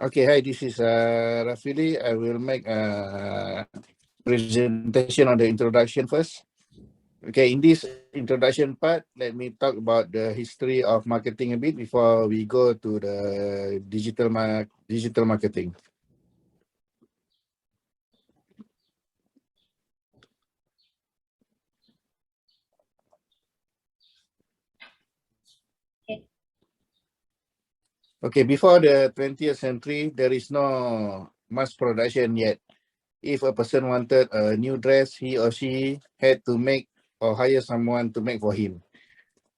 Okay, hi, this is Rafili. I will make a presentation on the introduction first. Okay, in this introduction part, let me talk about the history of marketing a bit before we go to the digital marketing. Okay, before the 20th century, there is no mass production yet. If a person wanted a new dress, he or she had to make or hire someone to make for him.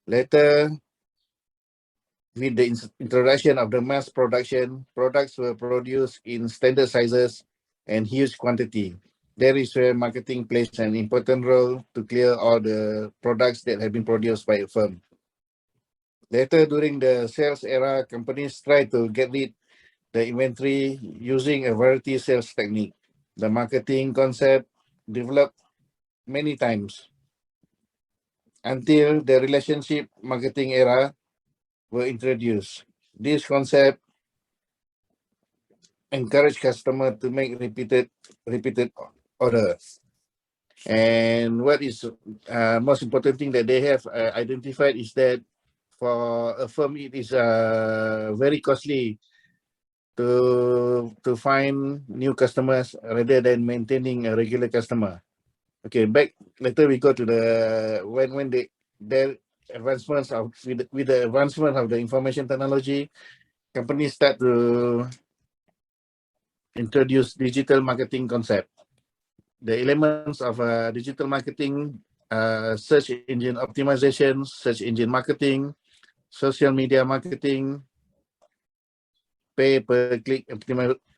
Later, with the introduction of the mass production, products were produced in standard sizes and huge quantity. There is where marketing plays an important role to clear all the products that have been produced by a firm. Later, during the sales era, companies tried to get rid the inventory using a variety sales technique. The marketing concept developed many times until the relationship marketing era were introduced. This concept encourage customer to make repeated orders. And what is most important thing that they have identified is that for a firm, it is very costly to find new customers rather than maintaining a regular customer. Okay, back later we go to the when their advancements of with the advancement of the information technology, companies start to introduce digital marketing concept. The elements of digital marketing, search engine optimization, search engine marketing, social media marketing, pay per click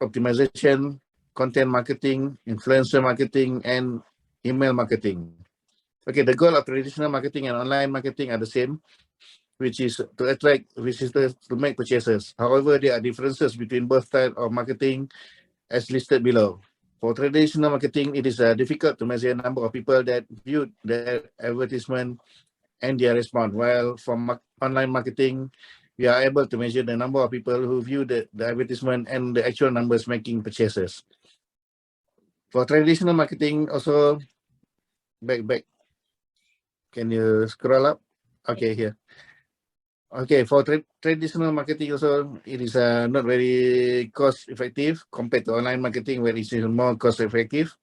optimization, content marketing, influencer marketing, and email marketing. Okay, the goal of traditional marketing and online marketing are the same, which is to attract visitors to make purchases. However, there are differences between both types of marketing as listed below. For traditional marketing, it is difficult to measure the number of people that view the advertisement and their response. While for online marketing, we are able to measure the number of people who view the advertisement and the actual numbers making purchases. For traditional marketing, also, back. Can you scroll up? Okay, here. Okay, for traditional marketing also, it is not very cost effective compared to online marketing where it is more cost effective.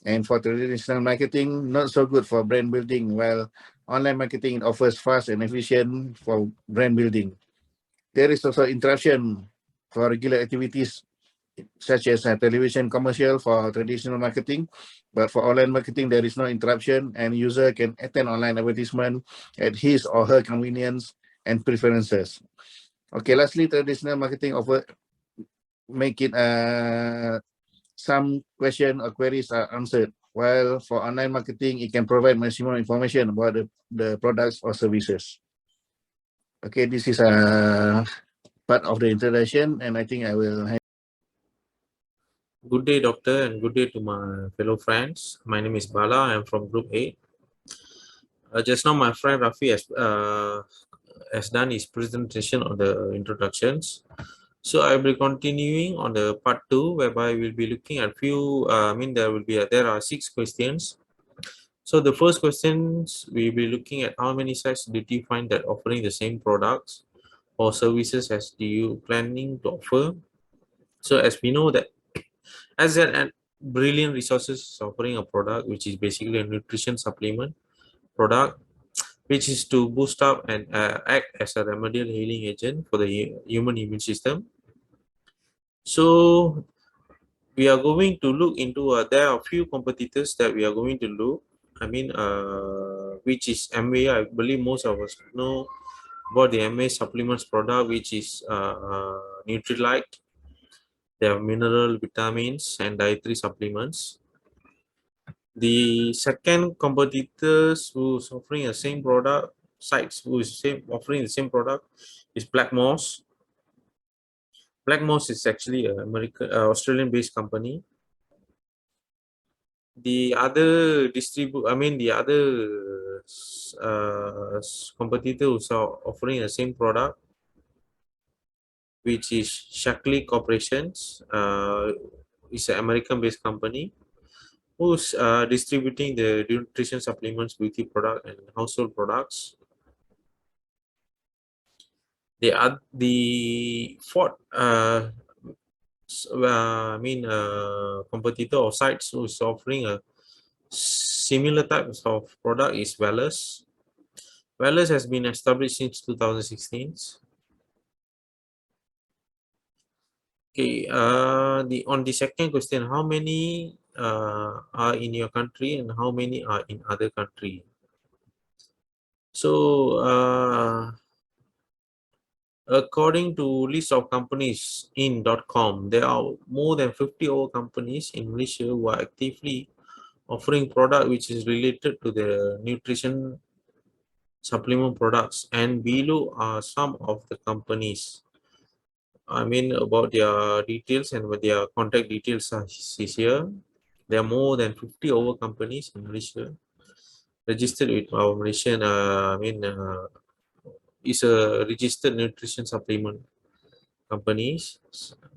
And for traditional marketing, not so good for brand building, while online marketing offers fast and efficient for brand building. There is also interruption for regular activities such as a television commercial for traditional marketing, but for online marketing, there is no interruption and user can attend online advertisement at his or her convenience and preferences. Okay, lastly, traditional marketing offer make it some question or queries are answered, while for online marketing, it can provide maximum information about the products or services. Okay, this is a part of the introduction, and I think I will. Good day, doctor, and good day to my fellow friends. My name is Bala. I'm from Group 8. Just now, my friend Rafi has done his presentation on the introductions. So I will be continuing on the part 2, whereby we'll be looking at few. There are 6 questions. So the first questions we'll be looking at how many sites did you find that offering the same products or services as do you planning to offer? So as we know that as an Brilliant Resources is offering a product which is basically a nutrition supplement product, which is to boost up and act as a remedial healing agent for the human immune system. So we are going to look into there are a few competitors that we are going to look. Which is MA. I believe most of us know about the MA supplements product, which is Nutrilite. They have mineral, vitamins, and dietary supplements. The second competitors who's offering the same product, sites who is offering the same product, is Black Moss. Black Moss is actually an Australian-based company. The other competitors who are offering the same product which is Shaklee Corporations. It's an American-based company who's distributing the nutrition supplements, beauty product, and household products. The fourth competitor or sites who is offering a similar types of product is Wellers. Wellers has been established since 2016. Okay, on the second question, how many are in your country and how many are in other country? So, according to list of companies in.com, there are more than 50 other companies in Malaysia who are actively offering product which is related to the nutrition supplement products, and below are some of the companies. I mean about their details and what their contact details are is here. There are more than 50 over companies in Malaysia registered with our Malaysian, is a registered nutrition supplement companies,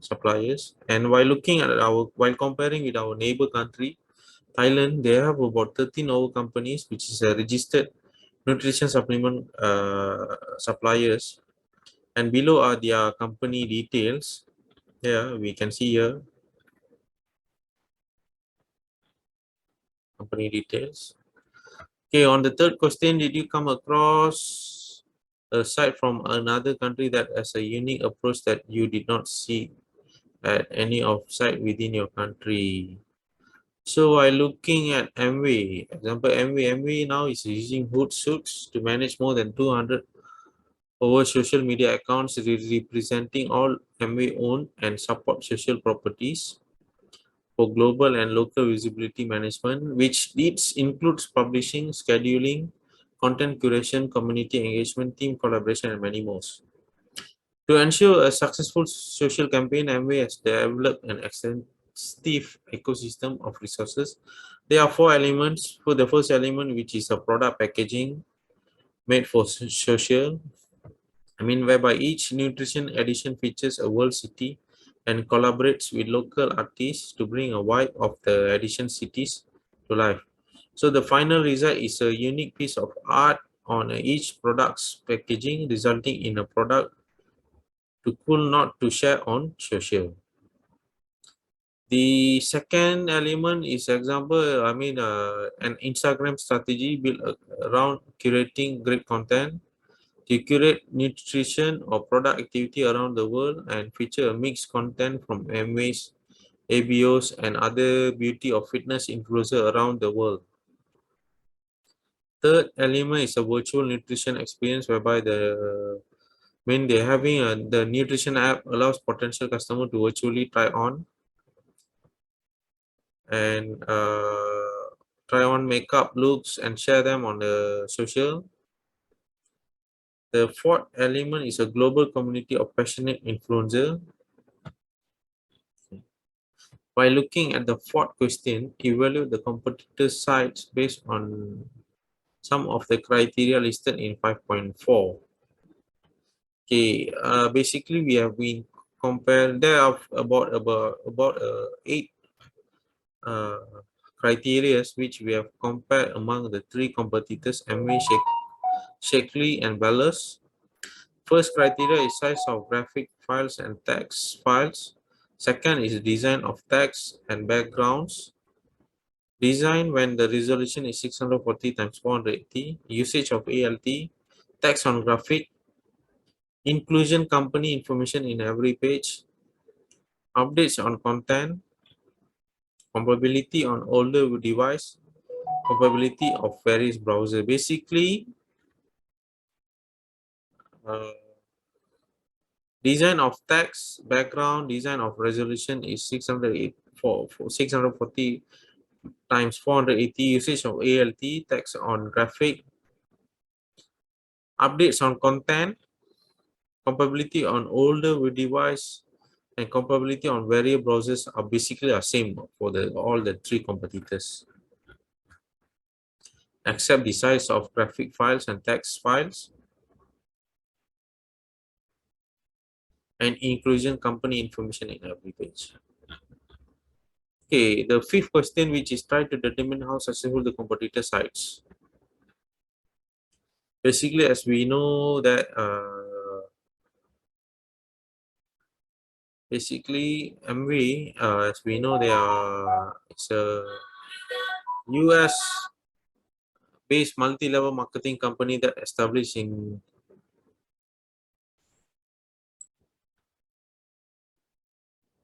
suppliers. And while comparing with our neighbor country, Thailand, they have about 13 over companies, which is a registered nutrition supplement suppliers. And below are their company details. Yeah, we can see here company details. Okay, on the third question, did you come across a site from another country that has a unique approach that you did not see at any of site within your country? So while looking at Amway, example Amway now is using Hootsuite to manage more than 200 over social media accounts representing all Amway owned and support social properties for global and local visibility management, which needs includes publishing, scheduling, content curation, community engagement, team collaboration, and many more. To ensure a successful social campaign, Amway has developed an extensive ecosystem of resources. There are four elements. For the first element, which is a product packaging made for social, whereby each nutrition edition features a world city and collaborates with local artists to bring a vibe of the edition cities to life. So the final result is a unique piece of art on each product's packaging, resulting in a product to cool not to share on social. The second element is example, an Instagram strategy built around curating great content to curate nutrition or product activity around the world and feature a mixed content from Amway's, ABOs, and other beauty or fitness influencers around the world. Third element is a virtual nutrition experience whereby they're having the nutrition app allows potential customer to virtually try on and try on makeup looks and share them on the social. The fourth element is a global community of passionate influencer. By looking at the fourth question, evaluate the competitor sites based on some of the criteria listed in 5.4. Okay, basically we have been compared. There are about 8 criteria which we have compared among the three competitors, Amway, Shaklee, and Wellers. First criteria is size of graphic files and text files. Second is design of text and backgrounds. Design when the resolution is 640 times 480. Usage of ALT. Text on graphic. Inclusion company information in every page. Updates on content. Compatibility on older device. Compatibility of various browser. Basically, design of text, background, design of resolution is 640 times 480. Usage of ALT, text on graphic. Updates on content. Compatibility on older device and compatibility on various browsers are basically the same for all the three competitors, except the size of graphic files and text files. and inclusion company information in every page. Okay, the fifth question, which is try to determine how successful the competitor sites. Basically, as we know that basically MV, as we know, it's a US based multi-level marketing company that established in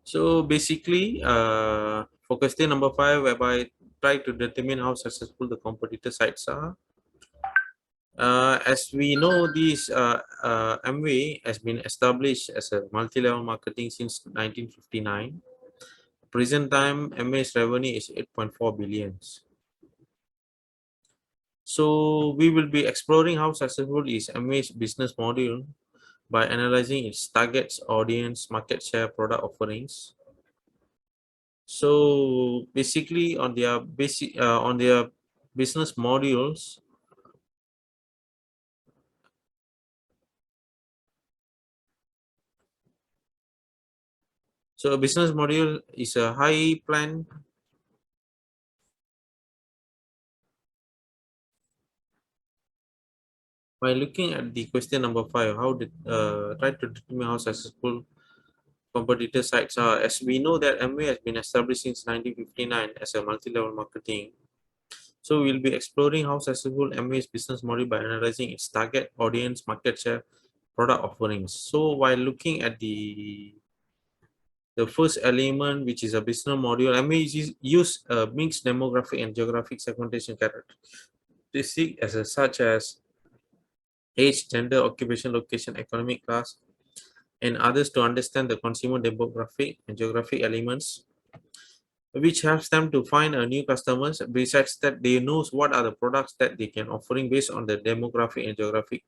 so basically for question number 5, whereby try to determine how successful the competitor sites are. As we know, this Amway has been established as a multi-level marketing since 1959. Present time, Amway's revenue is 8.4 billion. So we will be exploring how successful is Amway's business model by analyzing its targets, audience, market share, product offerings. So basically, on their business modules, so a business module is a high plan. By looking at the question number 5, how did try to determine how successful competitor sites are. As we know that Amway has been established since 1959 as a multi-level marketing. So we'll be exploring how successful Amway's business model by analyzing its target audience, market share, product offerings. So while looking at the first element, which is a business module, Amway use a mixed demographic and geographic segmentation characteristic such as age, gender, occupation, location, economic class, and others to understand the consumer demographic and geographic elements, which helps them to find a new customers. Besides that, they knows what are the products that they can offering based on the demographic and geographic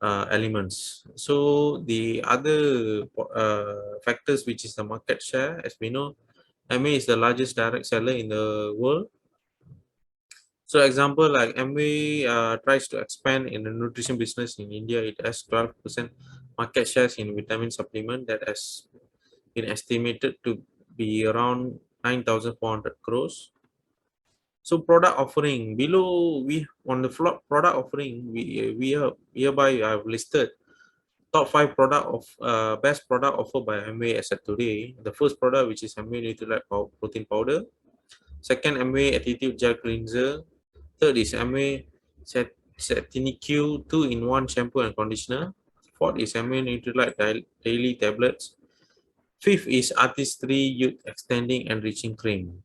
elements. So the other factors, which is the market share, as we know, Amway is the largest direct seller in the world. So example, like Amway tries to expand in the nutrition business in India. It has 12% market shares in vitamin supplement that has been estimated to be around 9,400 crores. So product offering below, we on the product offering, we are hereby I've listed top 5 product of best product offered by Amway as of today. The first product, which is Amway Nutrilite protein powder. Second, Amway Attitude Gel Cleanser. Third is Amway Cetiniq 2-in-1 shampoo and conditioner. Fourth is Amway Nutrilite daily tablets. Fifth is Artistry Youth Extending Enriching Cream.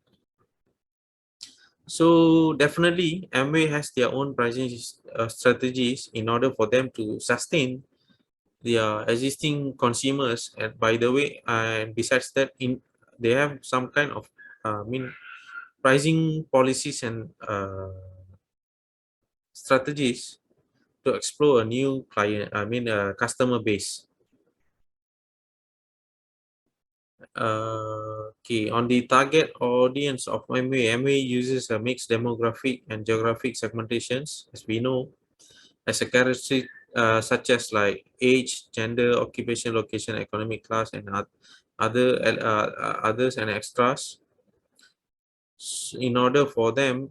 So definitely Amway has their own pricing strategies in order for them to sustain their existing consumers. And by the way, and besides that, they have some kind of pricing policies and strategies to explore a new client, customer base. Okay, on the target audience of Amway uses a mixed demographic and geographic segmentations, as we know, as a characteristic such as like age, gender, occupation, location, economic class, and others and extras. In order for them,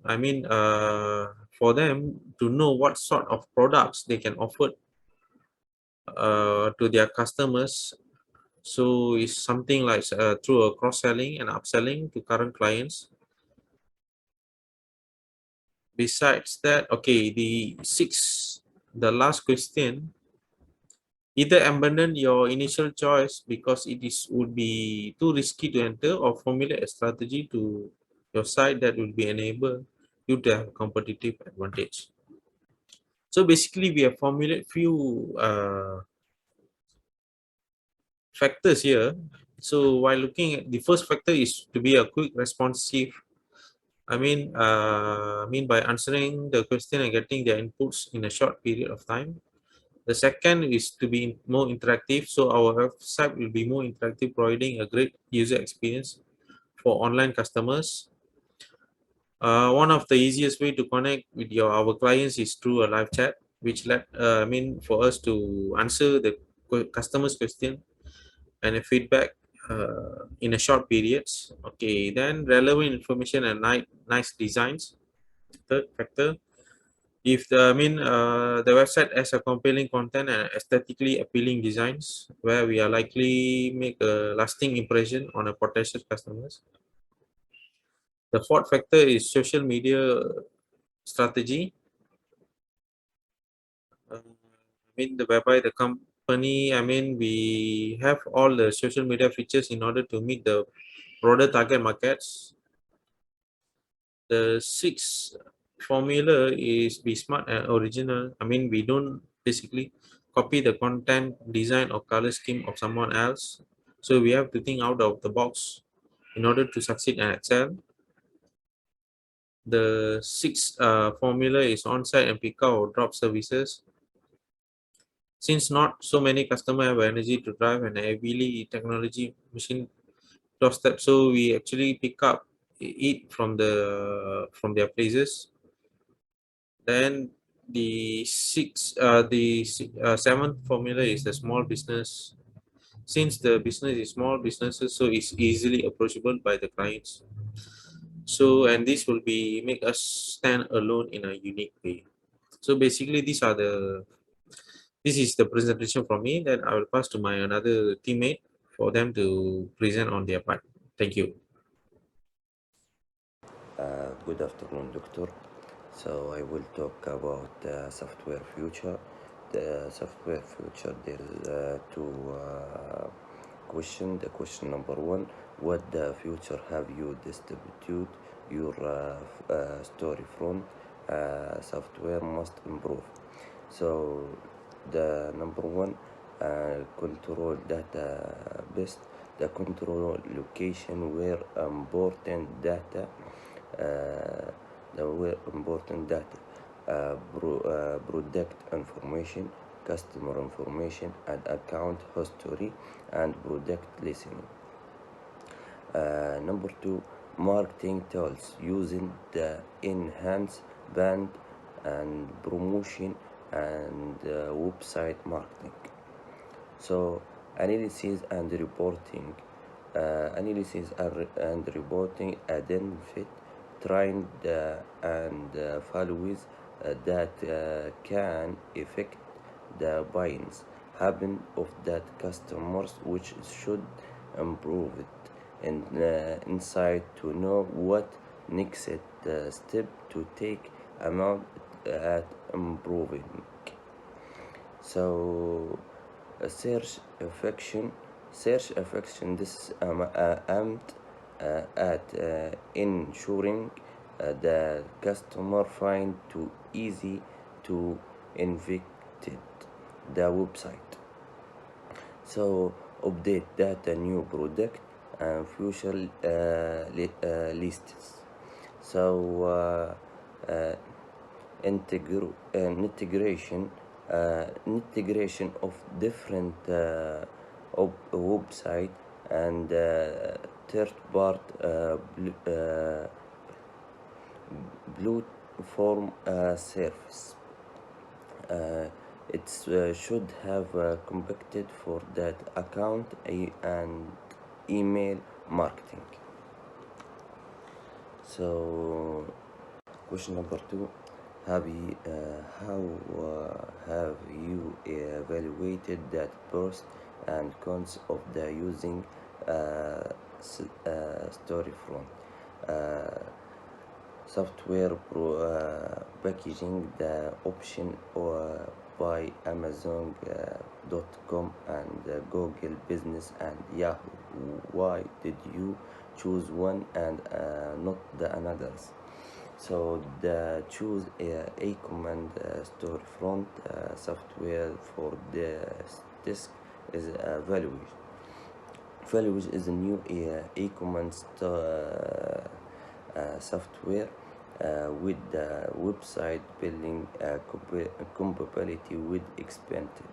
for them to know what sort of products they can offer to their customers. So it's something like through a cross-selling and upselling to current clients. Besides that, okay, the last question, either abandon your initial choice because would be too risky to enter, or formulate a strategy to your site that will be enable you to have competitive advantage. So basically, we have formulated few factors here. So while looking at the first factor is to be a quick responsive. By answering the question and getting their inputs in a short period of time. The second is to be more interactive. So our website will be more interactive, providing a great user experience for online customers. One of the easiest way to connect with our clients is through a live chat, which for us to answer the customer's question and a feedback in a short periods. Okay, then relevant information and nice designs. Third factor, if the website has a compelling content and aesthetically appealing designs, where we are likely make a lasting impression on a potential customers. The fourth factor is social media strategy. Whereby the company, we have all the social media features in order to meet the broader target markets. The sixth formula is be smart and original. We don't basically copy the content, design, or color scheme of someone else. So we have to think out of the box in order to succeed and excel. The sixth formula is on-site and pick-up or drop services. Since not so many customers have energy to drive an heavily technology machine doorstep, so we actually pick up it from their places. Then the seventh formula is the small business. Since the business is small businesses, so it's easily approachable by the clients. So, and this will be make us stand alone in a unique way. So basically, this is the presentation from me. Then I will pass to my another teammate for them to present on their part. Thank you. Good afternoon, Doctor. So I will talk about the software future. The software future, there is two questions. The question number one: what the future have you distribute your story from? Software must improve. So the number one, control data best. The control location where important data. Product information, customer information, and account history, and product listening. Number two, marketing tools using the enhanced brand and promotion and website marketing. So analysis and reporting identify trend and values that can affect the buyings habit of that customers, which should improve it and insight to know what next step to take amount at improving. So search affection this aimed at ensuring the customer find too easy to infected the website. So update data, new product and future lists. So integration of different website and third part platform service. It should have compacted for that account and email marketing. So question number two, how have you evaluated that pros and cons of the using Storyfront software packaging the option by Amazon.com and Google Business and Yahoo? Why did you choose one and not the others? So the choose a command storefront software for the disk is Values. Values is a new e-command software with the website building compatibility with expanded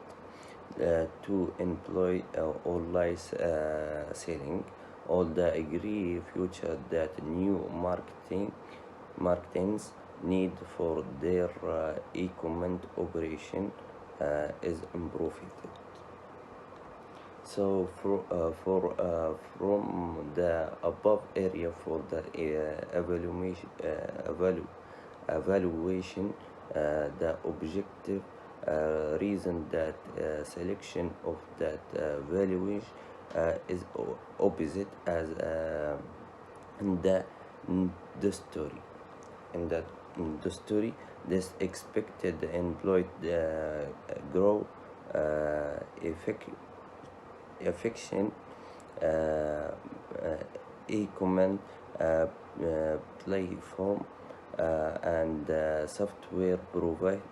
to employ online selling. All the agree future that new marketings need for their e-commerce operation is improved. So from the above area for the evaluation, the objective reason that selection of that valuation is opposite as in the story. In that the story, this expected employed grow affection, e-command platform and software provided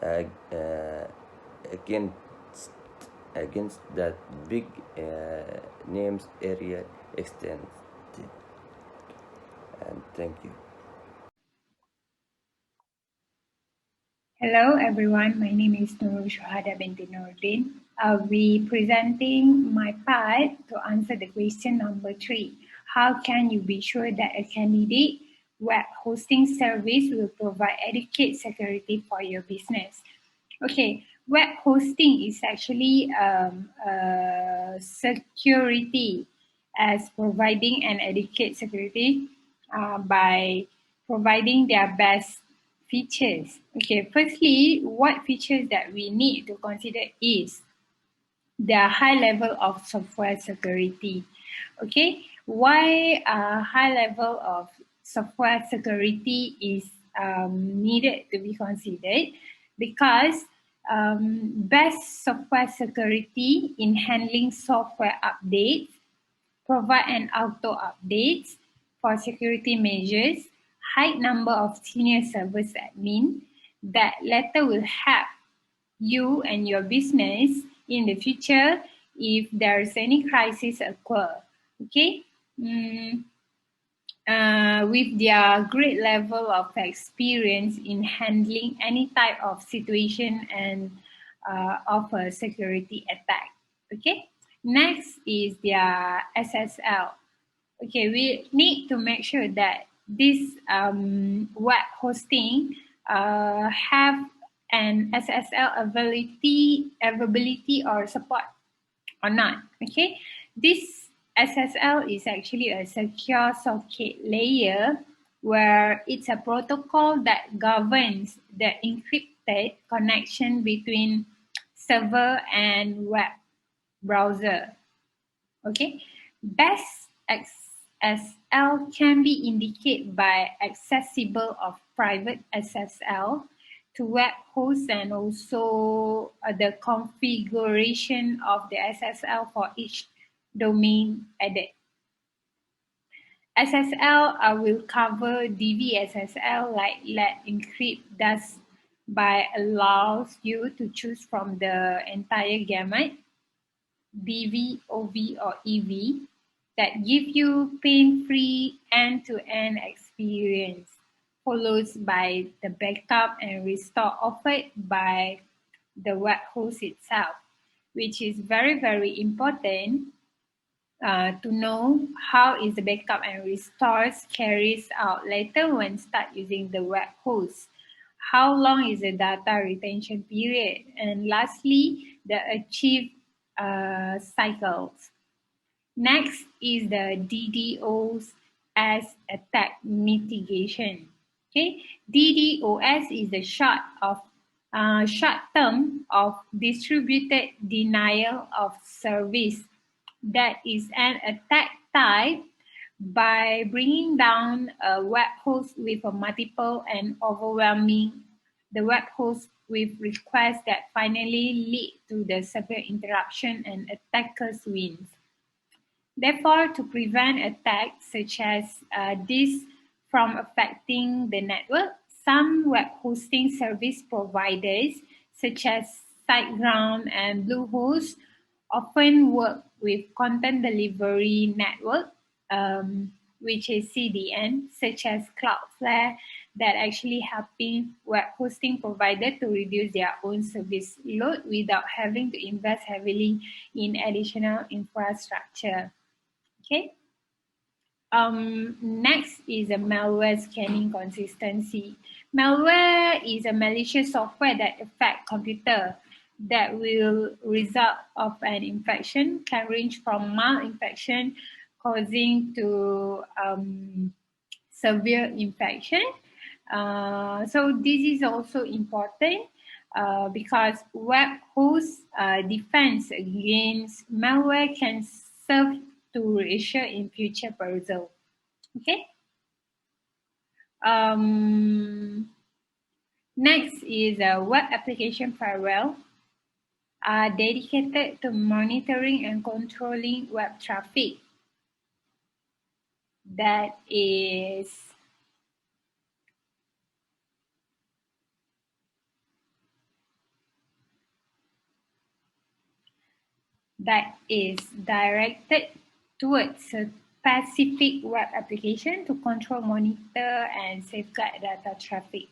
uh, uh, against that big names area extended. And thank you. Hello everyone, my name is Nurul Shuhada binti Nordin. I'll be presenting my part to answer the question number 3. How can you be sure that a candidate web hosting service will provide adequate security for your business? Okay, web hosting is actually security as providing an adequate security by providing their best features. Okay, firstly, what features that we need to consider is the high level of software security. Okay, why a high level of software security is needed to be considered? Because best software security in handling software updates, provide an auto updates for security measures, high number of senior service admin that later will help you and your business in the future if there's any crisis occur. Okay. With their great level of experience in handling any type of situation and of a security attack. Okay. Next is their SSL. Okay, we need to make sure that this web hosting have an SSL availability or support or not. Okay, this SSL is actually a secure socket layer where it's a protocol that governs the encrypted connection between server and web browser. Okay, best SSL can be indicated by accessible of private SSL to web hosts and also the configuration of the SSL for each domain added. SSL will cover DVSSL like Let Encrypt does by allows you to choose from the entire gamut, BV, OV or EV that give you pain-free end-to-end experience, followed by the backup and restore offered by the web host itself, which is very, very important to know how is the backup and restores carries out later when start using the web host. How long is the data retention period? And lastly, the achieved cycles. Next is the DDoS as attack mitigation. Okay, DDoS is the short term of distributed denial of service. That is an attack type by bringing down a web host with a multiple and overwhelming the web host with requests that finally lead to the severe interruption and attackers wins. Therefore, to prevent attacks such as this from affecting the network, some web hosting service providers such as SiteGround and Bluehost often work with content delivery network, which is CDN, such as Cloudflare, that actually helping web hosting provider to reduce their own service load without having to invest heavily in additional infrastructure. Okay. Next is a malware scanning consistency. Malware is a malicious software that affects computer that will result of an infection can range from mild infection causing to severe infection. So this is also important because web host defense against malware can serve to reassure in future browser. Okay. Next is a web application firewall dedicated to monitoring and controlling web traffic. That is directed towards a specific web application to control, monitor, and safeguard data traffic.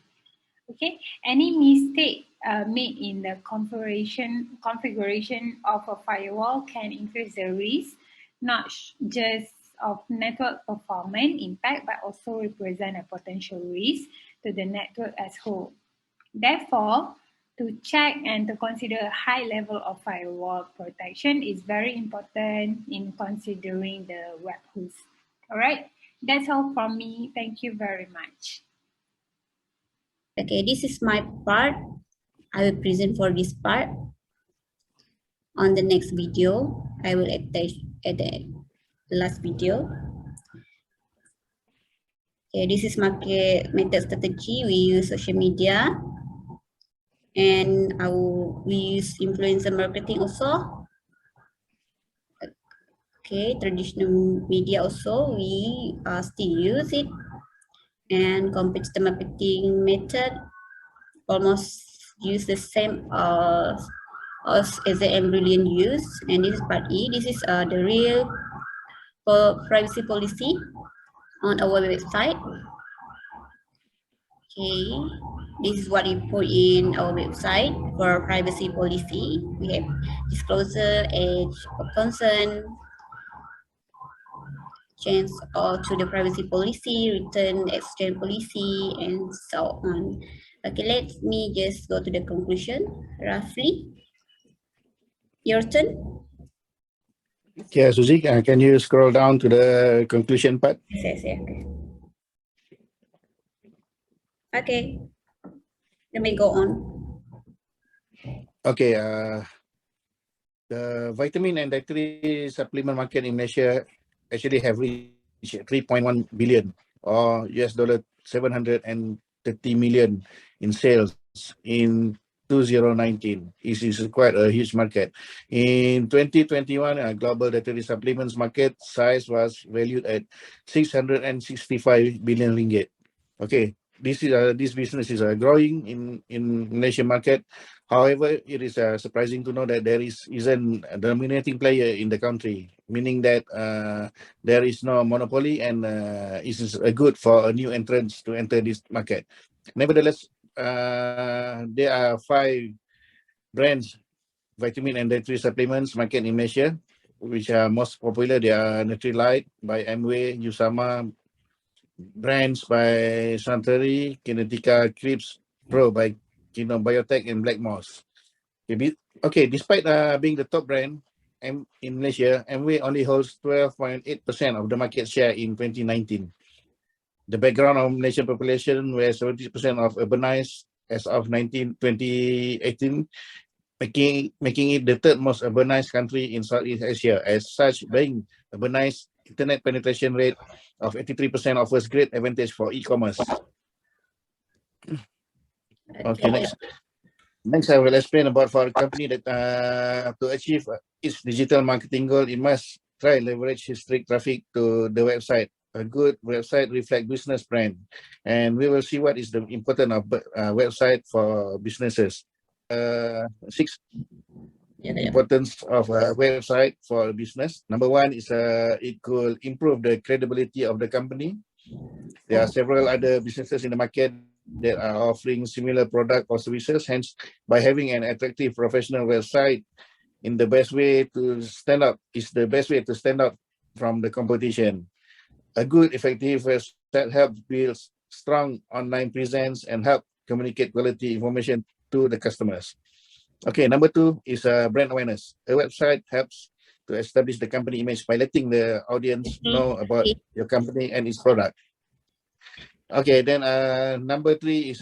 Okay, any mistake made in the configuration of a firewall can increase the risk, not just of network performance impact, but also represent a potential risk to the network as whole. Therefore, to check and to consider a high level of firewall protection is very important in considering the web host. All right, that's all from me. Thank you very much. Okay, this is my part. I will present for this part. On the next video, I will attach at the last video. Okay, this is market method strategy. We use social media, and we use influencer marketing also. Okay, traditional media also we still use it, and competitor marketing method almost use the same as the Brilliant use. And this is part E. This is the real privacy policy on our website. Okay, this is what we put in our website for privacy policy. We have disclosure, age of concern, change to the privacy policy, return exchange policy, and so on. Okay, let me just go to the conclusion roughly. Your turn. Yeah, Suzy, can you scroll down to the conclusion part? Yes, okay. Okay, let me go on. Okay, the vitamin and dietary supplement market in Malaysia actually have reached 3.1 billion or $730 million in sales in 2019. This is quite a huge market. In 2021, global dietary supplements market size was valued at 665 billion ringgit. Okay, this business is growing in Malaysian market. However, it is surprising to know that there isn't a dominating player in the country, meaning that there is no monopoly, and it is good for a new entrant to enter this market. Nevertheless, there are 5 brands, vitamin and dietary supplements market in Malaysia, which are most popular. They are Nutrilite by Amway, Usama, brands by Suntory, Kinetica, Crips Pro by Kino Biotech, and Black Moss. Okay, despite being the top brand in Malaysia, Amway only holds 12.8% of the market share in 2019. The background of Malaysian population, where 70% of urbanized as of 2018, making it the third most urbanized country in Southeast Asia. As such, being urbanized, internet penetration rate of 83% offers great advantage for e-commerce. Okay, next I will explain about for a company that to achieve its digital marketing goal, it must try and leverage historic traffic to the website. A good website reflects business brand, and we will see what is the importance of website for businesses. 6 importance of a website for a business. Number 1 is it could improve the credibility of the company. There are several other businesses in the market that are offering similar product or services. Hence, by having an attractive professional website, the best way to stand out from the competition. A good, effective website helps build strong online presence and help communicate quality information to the customers. Okay, number 2 is brand awareness. A website helps to establish the company image by letting the audience know about your company and its product. Okay, then number 3 is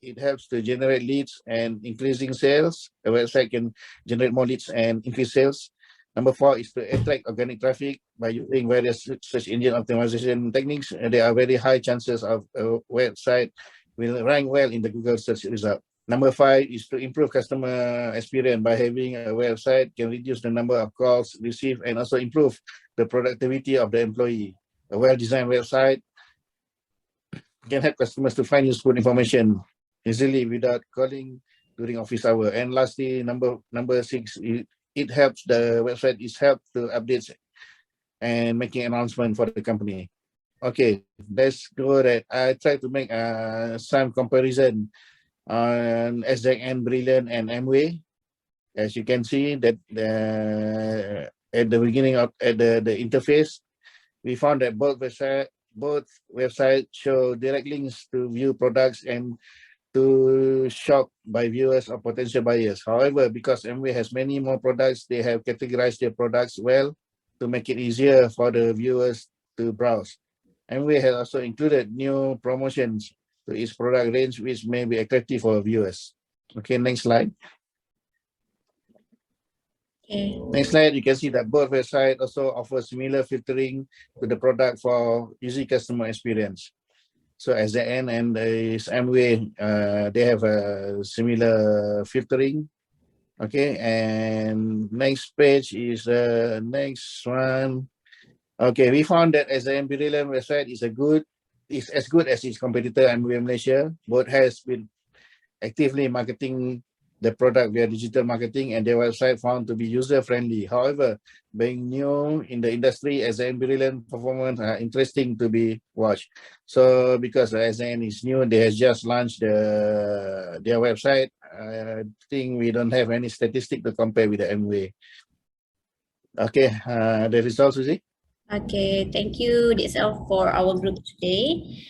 it helps to generate leads and increasing sales. A website can generate more leads and increase sales. Number 4 is to attract organic traffic by using various search engine optimization techniques. There are very high chances of a website will rank well in the Google search result. Number 5 is to improve customer experience by having a website can reduce the number of calls received and also improve the productivity of the employee. A well-designed website can help customers to find useful information easily without calling during office hour. And lastly, number 6, it helps the website is help to update and making announcement for the company. Okay, let's go that I try to make some comparison on SZN, Brilliant, and Amway. As you can see that at the beginning of the interface, we found that both websites show direct links to view products and to shop by viewers or potential buyers. However, because Amway has many more products, they have categorized their products well to make it easier for the viewers to browse. Amway has also included new promotions to its product range, which may be attractive for viewers. Okay, next slide. Okay. Next slide, you can see that both websites also offer similar filtering to the product for easy customer experience. So SZN and Amway, they have a similar filtering. Okay, and next page is the next one. Okay, we found that SZN Brilliant website is as good as its competitor Amway Malaysia. Both has been actively marketing the product via digital marketing, and their website found to be user-friendly. However, being new in the industry, SZN Brilliant performance are interesting to be watched. So because SZN is new, they has just launched their website. I think we don't have any statistic to compare with the Amway. Okay, the results, Suzy? Okay, thank you. That's all for our group today.